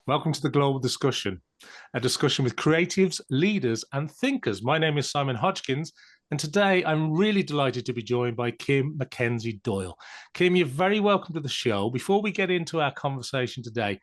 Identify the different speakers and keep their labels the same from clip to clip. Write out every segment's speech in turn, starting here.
Speaker 1: Welcome to the Global Discussion, a discussion with creatives, leaders, and thinkers. My name is Simon Hodgkins, and today I'm really delighted to be joined by Kim Mackenzie-Doyle. Kim, you're very welcome to the show. Before we get into our conversation today,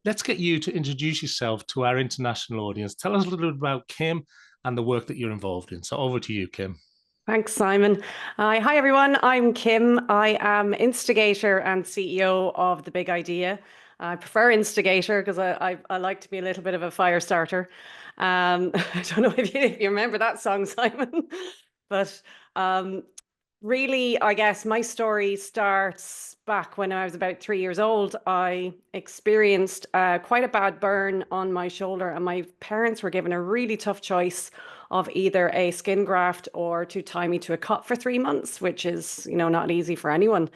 Speaker 1: let's get you to introduce yourself to our international audience. Tell us a little bit about Kim and the work that you're involved in. So over to you, Kim.
Speaker 2: Thanks, Simon. Hi, everyone. I'm Kim. I am Instigator and CEO of The Big Idea. I prefer Instigator because I like to be a little bit of a fire starter. I don't know if you remember that song, Simon, but really, I guess my story starts back when I was about 3 years old. I experienced quite a bad burn on my shoulder, and my parents were given a really tough choice of either a skin graft or to tie me to a cot for 3 months, which is, not easy for anyone.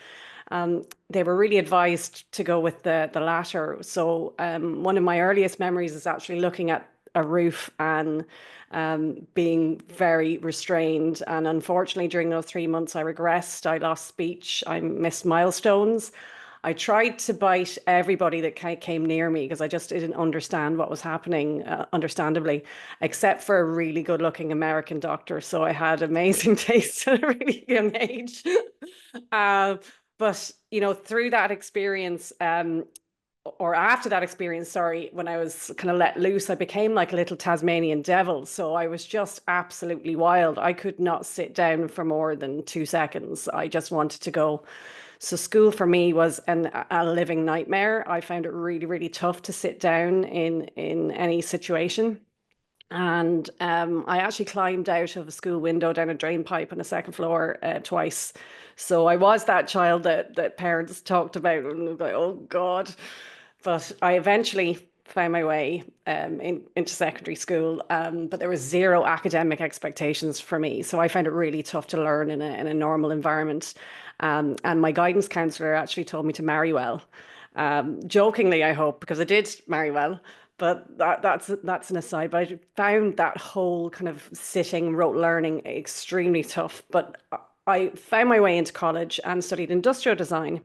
Speaker 2: They were really advised to go with the latter. So one of my earliest memories is actually looking at a roof and being very restrained. And unfortunately, during those 3 months, I regressed. I lost speech. I missed milestones. I tried to bite everybody that came near me because I just didn't understand what was happening, understandably, except for a really good-looking American doctor. So I had amazing taste at a really young age. But, through that experience, or after that experience, sorry, when I was kind of let loose, I became like a little Tasmanian devil. So I was just absolutely wild. I could not sit down for more than 2 seconds. I just wanted to go. So school for me was a living nightmare. I found it really, really tough to sit down in any situation. And I actually climbed out of a school window down a drain pipe on the second floor twice. So I was that child that parents talked about and like, oh God. But I eventually found my way into secondary school, but there was zero academic expectations for me. So I found it really tough to learn in a normal environment. And my guidance counselor actually told me to marry well. Jokingly, I hope, because I did marry well. But that's an aside. But I found that whole kind of sitting, rote learning extremely tough. But I found my way into college and studied industrial design.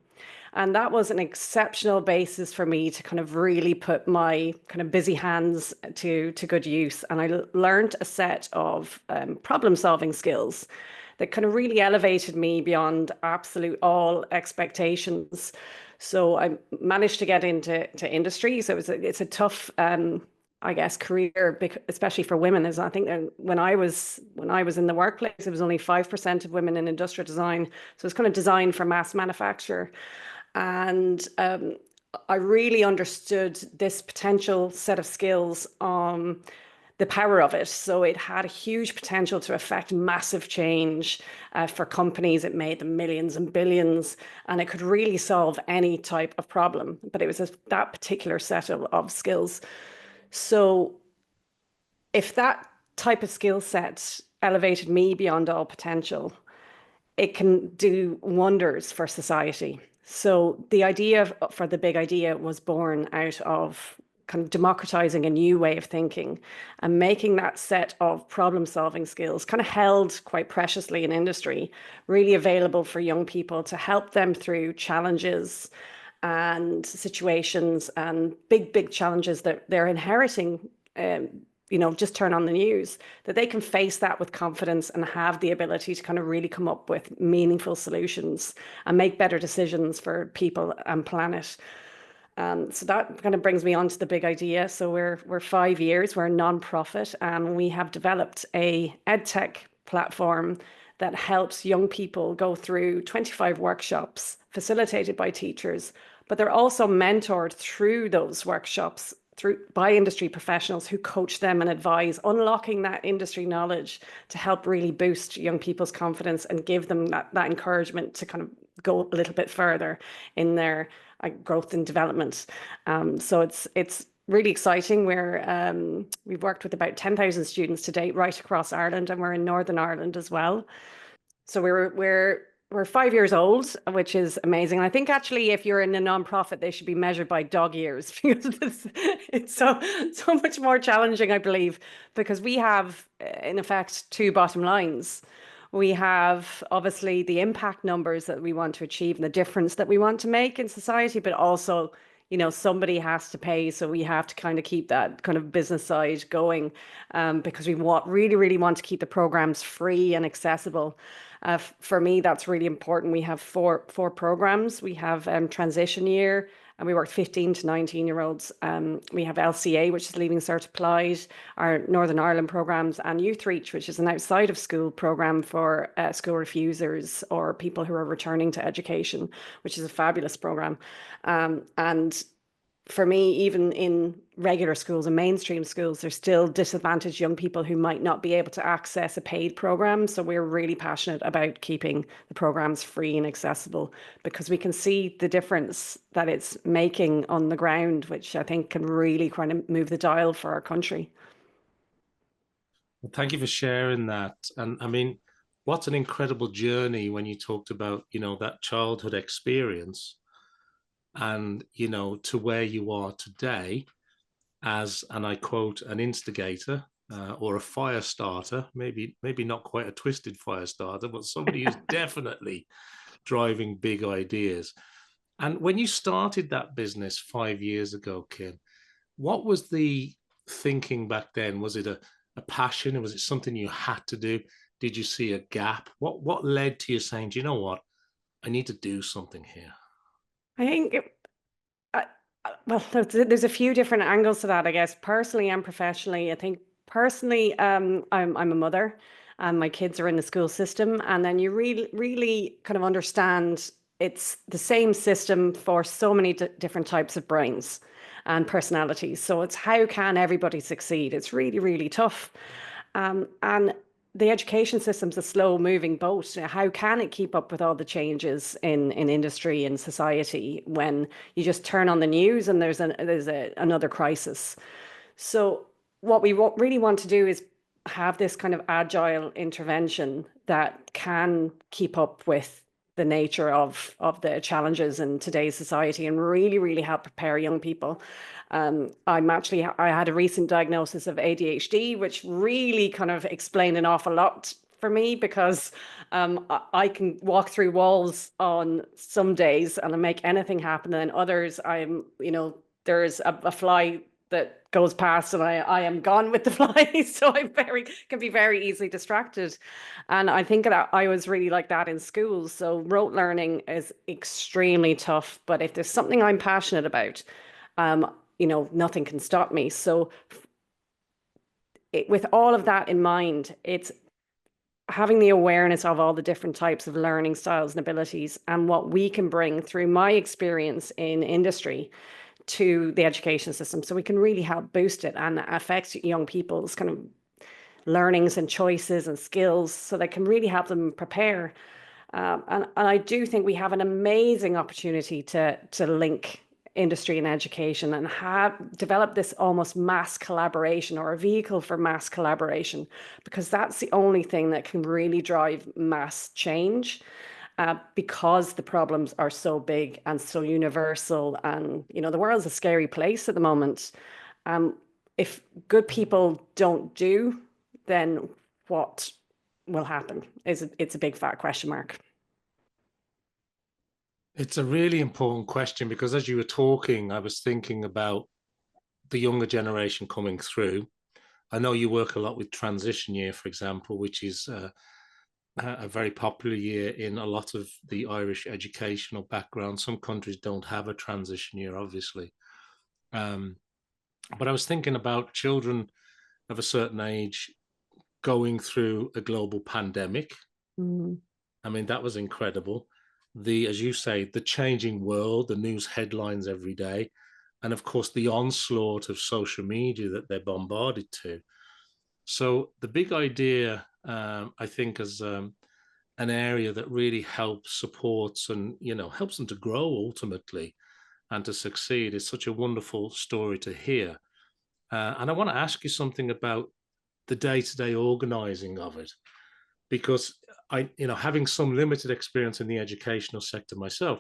Speaker 2: And that was an exceptional basis for me to kind of really put my kind of busy hands to good use. And I learned a set of problem solving skills that kind of really elevated me beyond absolute all expectations. So I managed to get into industry. So it's a tough, I guess, career, especially for women. As I think that when I was in the workplace, it was only 5% of women in industrial design. So it's kind of designed for mass manufacture. And I really understood this potential set of skills, the power of it. So it had a huge potential to affect massive change for companies. It made them millions and billions, and it could really solve any type of problem. But it was that particular set of skills. So if that type of skill set elevated me beyond all potential, it can do wonders for society. So the idea for The Big Idea was born out of kind of democratizing a new way of thinking and making that set of problem solving skills kind of held quite preciously in industry, really available for young people to help them through challenges and situations and big challenges that they're inheriting. Just turn on the news, that they can face that with confidence and have the ability to kind of really come up with meaningful solutions and make better decisions for people and planet. So that kind of brings me on to The Big Idea. So we're 5 years, we're a non-profit, and we have developed a edtech platform that helps young people go through 25 workshops facilitated by teachers, but they're also mentored through those workshops by industry professionals who coach them and advise, unlocking that industry knowledge to help really boost young people's confidence and give them that encouragement to kind of go a little bit further in their growth and development. So it's really exciting. We've worked with about 10,000 students to date right across Ireland, and we're in Northern Ireland as well. So we're 5 years old, which is amazing. And I think actually, if you're in a nonprofit, they should be measured by dog years because it's so much more challenging, I believe, because we have, in effect, two bottom lines. We have obviously the impact numbers that we want to achieve and the difference that we want to make in society, but also, somebody has to pay, so we have to kind of keep that kind of business side going, because we really want to keep the programs free and accessible. For me, that's really important. We have four programs. We have transition year, and we work 15 to 19-year-olds. We have LCA, which is Leaving Cert Applied, our Northern Ireland programs, and Youth Reach, which is an outside of school program for school refusers or people who are returning to education, which is a fabulous program. And for me, even in regular schools and mainstream schools, there's still disadvantaged young people who might not be able to access a paid program. So we're really passionate about keeping the programs free and accessible, because we can see the difference that it's making on the ground, which I think can really kind of move the dial for our country.
Speaker 1: Well, thank you for sharing that. And I mean, what an incredible journey when you talked about, that childhood experience and, to where you are today as, and I quote, an instigator or a fire starter, maybe not quite a twisted fire starter, but somebody who's definitely driving big ideas. And when you started that business 5 years ago, Kim, what was the thinking back then? Was it a passion, or was it something you had to do? Did you see a gap? What led to you saying, do you know what? I need to do something here?
Speaker 2: I think, well, there's a few different angles to that, I guess, personally and professionally. I think personally, I'm a mother, and my kids are in the school system, and then you really kind of understand it's the same system for so many different types of brains and personalities. So it's how can everybody succeed? It's really tough. And the education system's a slow moving boat. How can it keep up with all the changes in industry and society when you just turn on the news and there's another crisis? So what we really want to do is have this kind of agile intervention that can keep up with the nature of the challenges in today's society and really help prepare young people. I had a recent diagnosis of ADHD, which really kind of explained an awful lot for me, because I can walk through walls on some days and I make anything happen, and then others there's a fly that goes past and I am gone with the fly. So I can be very easily distracted. And I think that I was really like that in school. So rote learning is extremely tough, but if there's something I'm passionate about, nothing can stop me. So with all of that in mind, it's having the awareness of all the different types of learning styles and abilities and what we can bring through my experience in industry to the education system, so we can really help boost it and affect young people's kind of learnings and choices and skills, so they can really help them prepare. And I do think we have an amazing opportunity to link industry and education and develop this almost mass collaboration, or a vehicle for mass collaboration, because that's the only thing that can really drive mass change. Because the problems are so big and so universal, and the world's a scary place at the moment. If good people don't do, then what will happen? It's a big fat question mark.
Speaker 1: It's a really important question, because as you were talking, I was thinking about the younger generation coming through. I know you work a lot with transition year, for example, which is a very popular year in a lot of the Irish educational background. Some countries don't have a transition year, obviously. But I was thinking about children of a certain age going through a global pandemic.
Speaker 2: Mm.
Speaker 1: I mean, that was incredible. As you say, the changing world, the news headlines every day, and of course, the onslaught of social media that they're bombarded to. So the big idea, I think, is an area that really helps, supports, and helps them to grow ultimately and to succeed. Is such a wonderful story to hear. And I want to ask you something about the day-to-day organizing of it, because having some limited experience in the educational sector myself,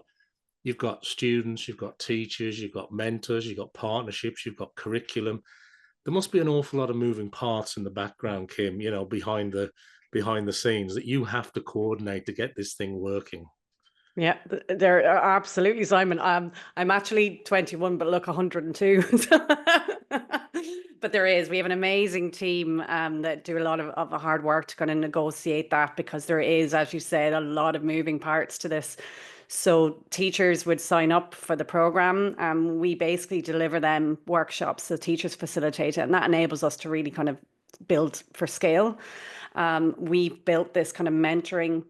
Speaker 1: you've got students, you've got teachers, you've got mentors, you've got partnerships, you've got curriculum. There must be an awful lot of moving parts in the background, Kim, behind the scenes that you have to coordinate to get this thing working.
Speaker 2: Yeah, they're absolutely, Simon. I'm actually 21, but look 102. But we have an amazing team that do a lot of the hard work to kind of negotiate that, because there is, as you said, a lot of moving parts to this. So teachers would sign up for the program. We basically deliver them workshops. So teachers facilitate it, and that enables us to really kind of build for scale. We built this kind of mentoring,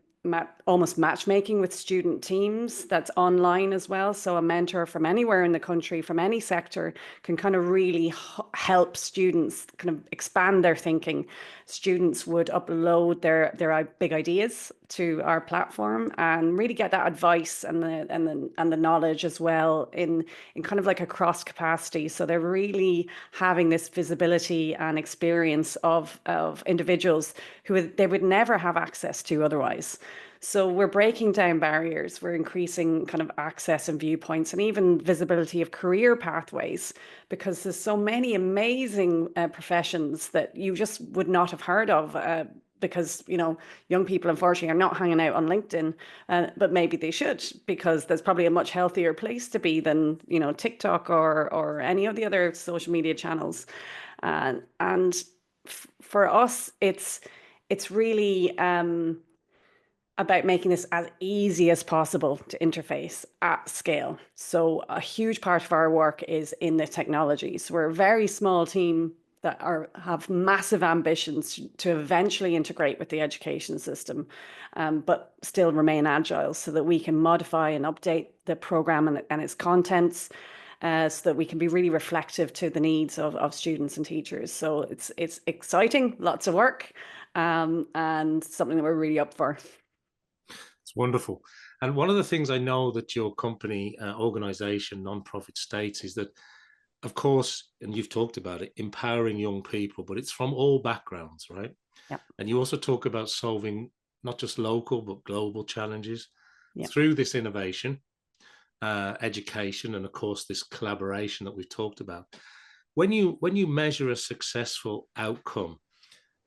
Speaker 2: almost matchmaking with student teams that's online as well. So a mentor from anywhere in the country, from any sector, can kind of really help students kind of expand their thinking. Students would upload their big ideas to our platform and really get that advice and the knowledge as well in kind of like a cross capacity. So they're really having this visibility and experience of individuals who they would never have access to otherwise. So we're breaking down barriers, we're increasing kind of access and viewpoints, and even visibility of career pathways, because there's so many amazing professions that you just would not have heard of. Because young people unfortunately are not hanging out on LinkedIn, but maybe they should, because there's probably a much healthier place to be than TikTok or any of the other social media channels. And for us, it's really about making this as easy as possible to interface at scale. So a huge part of our work is in the technology. So we're a very small team that have massive ambitions to eventually integrate with the education system, but still remain agile, so that we can modify and update the program and its contents, so that we can be really reflective to the needs of students and teachers. So it's exciting, lots of work, and something that we're really up for.
Speaker 1: It's wonderful. And one of the things I know that your company, organization, nonprofit states is that, of course, and you've talked about it, empowering young people, but it's from all backgrounds, right?
Speaker 2: Yeah.
Speaker 1: And you also talk about solving not just local, but global challenges
Speaker 2: Yeah.
Speaker 1: through this innovation, education, and of course, this collaboration that we've talked about. When you measure a successful outcome,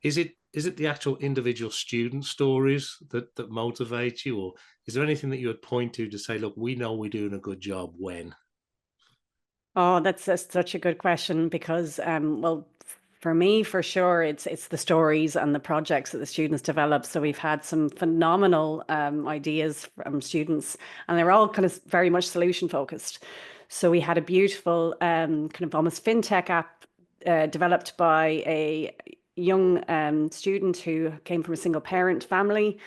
Speaker 1: is it the actual individual student stories that motivate you, or is there anything that you would point to say, look, we know we're doing a good job when?
Speaker 2: Oh, that's such a good question, because, well, for me, for sure, it's the stories and the projects that the students develop. So we've had some phenomenal ideas from students, and they're all kind of very much solution focused. So we had a beautiful kind of almost fintech app developed by a young student who came from a single parent family.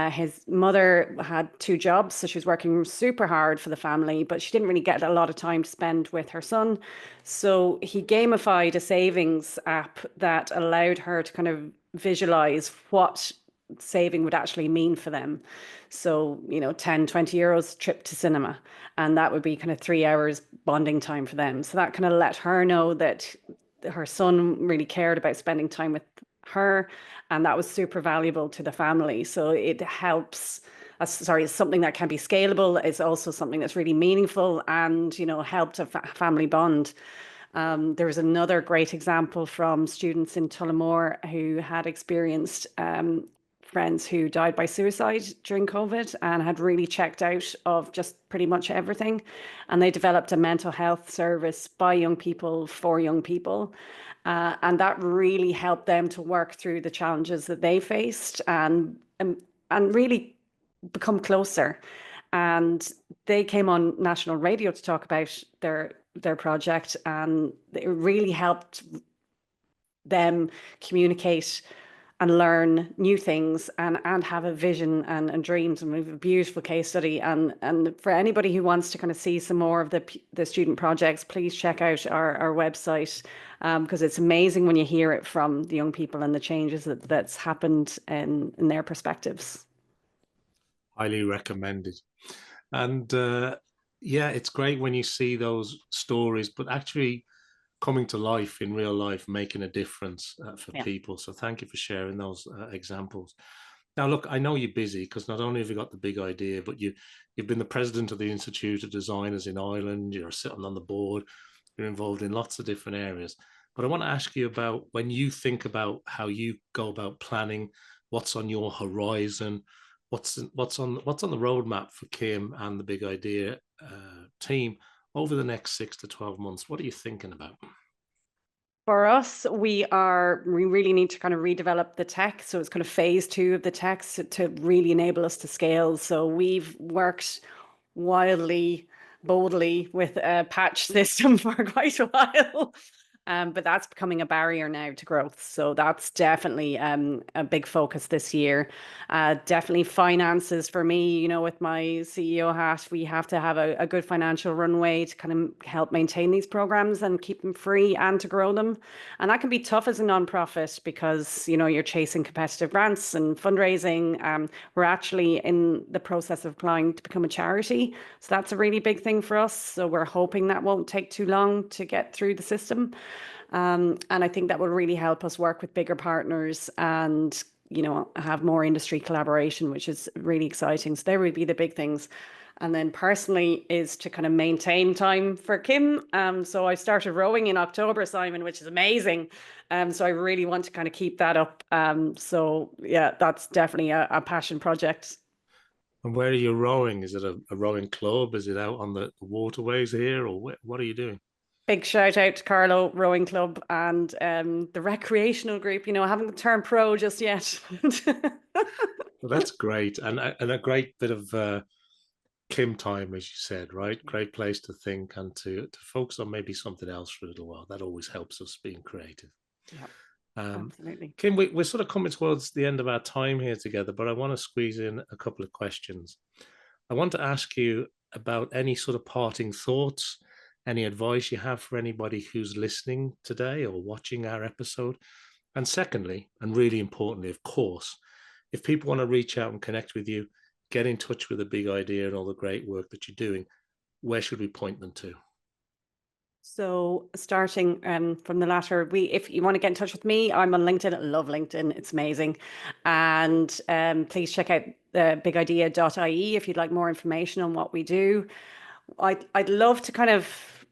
Speaker 2: His mother had two jobs, so she was working super hard for the family, but she didn't really get a lot of time to spend with her son. So he gamified a savings app that allowed her to kind of visualize what saving would actually mean for them. So, 10, 20 euros trip to cinema. And that would be kind of 3 hours bonding time for them. So that kind of let her know that her son really cared about spending time with her, and that was super valuable to the family. So it helps. It's something that can be scalable. It's also something that's really meaningful and helped a family bond. There was another great example from students in Tullamore who had experienced friends who died by suicide during COVID and had really checked out of just pretty much everything. And they developed a mental health service by young people for young people. And that really helped them to work through the challenges that they faced and really become closer. And they came on national radio to talk about their project, and it really helped them communicate and learn new things and have a vision and dreams. And we have a beautiful case study. And for anybody who wants to kind of see some more of the student projects, please check out our website, because it's amazing when you hear it from the young people and the changes that's happened in their perspectives.
Speaker 1: Highly recommended. And yeah, it's great when you see those stories, but actually coming to life in real life, making a difference for
Speaker 2: Yeah.
Speaker 1: people. So thank you for sharing those examples. Now, look, I know you're busy because not only have you got the big idea, but you've been the president of the Institute of Designers in Ireland. You're sitting on the board. You're involved in lots of different areas. But I want to ask you about when you think about how you go about planning, what's on your horizon, what's on the roadmap for Kim and the Big Idea team over the next 6 to 12 months? What are you thinking about?
Speaker 2: For us, we really need to kind of redevelop the tech. So it's kind of phase two of the tech to really enable us to scale. So we've worked wildly, boldly with a patch system for quite a while. But that's becoming a barrier now to growth. So that's definitely a big focus this year. Definitely finances for me, with my CEO hat, we have to have a good financial runway to kind of help maintain these programs and keep them free and to grow them. And that can be tough as a nonprofit because, you're chasing competitive grants and fundraising. We're actually in the process of applying to become a charity. So that's a really big thing for us. So we're hoping that won't take too long to get through the system. And I think that will really help us work with bigger partners and, have more industry collaboration, which is really exciting. So there would be the big things. And then personally is to kind of maintain time for Kim. So I started rowing in October, Simon, which is amazing. So I really want to kind of keep that up. So yeah, that's definitely a passion project.
Speaker 1: And where are you rowing? Is it a rowing club? Is it out on the waterways here, or what are you doing?
Speaker 2: Big shout out to Carlo Rowing Club and the recreational group. I haven't turned pro just yet.
Speaker 1: Well, that's great, and a great bit of Kim time, as you said, right? Great place to think and to focus on maybe something else for a little while. That always helps us being creative.
Speaker 2: Yeah,
Speaker 1: Um,
Speaker 2: absolutely.
Speaker 1: Kim, we're sort of coming towards the end of our time here together, but I want to squeeze in a couple of questions. I want to ask you about any sort of parting thoughts, any advice you have for anybody who's listening today or watching our episode. And secondly, and really importantly, of course, if people want to reach out and connect with you, get in touch with the Big Idea and all the great work that you're doing, where should we point them to?
Speaker 2: So starting from the latter, if you want to get in touch with me, I'm on LinkedIn. I love LinkedIn. It's amazing. And please check out bigidea.ie if you'd like more information on what we do. I'd love to kind of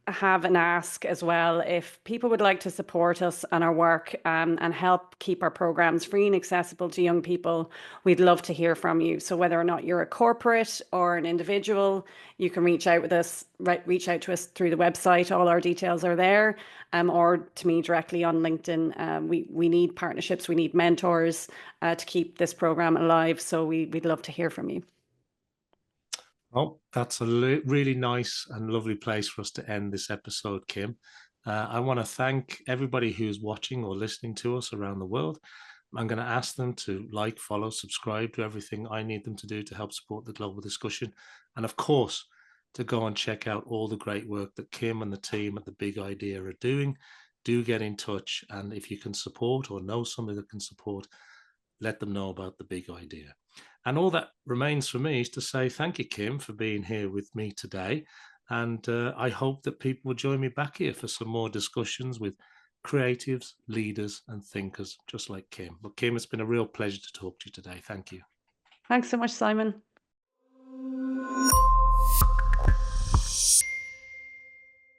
Speaker 2: have an ask as well if people would like to support us and our work and help keep our programs free and accessible to young people. We'd love to hear from you. So whether or not you're a corporate or an individual, you can reach out with us, reach out to us through the website. All our details are there, or to me directly on LinkedIn. We need partnerships, we need mentors to keep this program alive. So we'd love to hear from you.
Speaker 1: Oh, that's a really nice and lovely place for us to end this episode, Kim. I want to thank everybody who's watching or listening to us around the world. I'm going to ask them to like, follow, subscribe to everything I need them to do to help support the global discussion. And of course, to go and check out all the great work that Kim and the team at the Big Idea are doing. Do get in touch. And if you can support or know somebody that can support, let them know about the Big Idea. And all that remains for me is to say thank you, Kim, for being here with me today. And I hope that people will join me back here for some more discussions with creatives, leaders, and thinkers just like Kim. But Kim, it's been a real pleasure to talk to you today. Thank you.
Speaker 2: Thanks so much, Simon.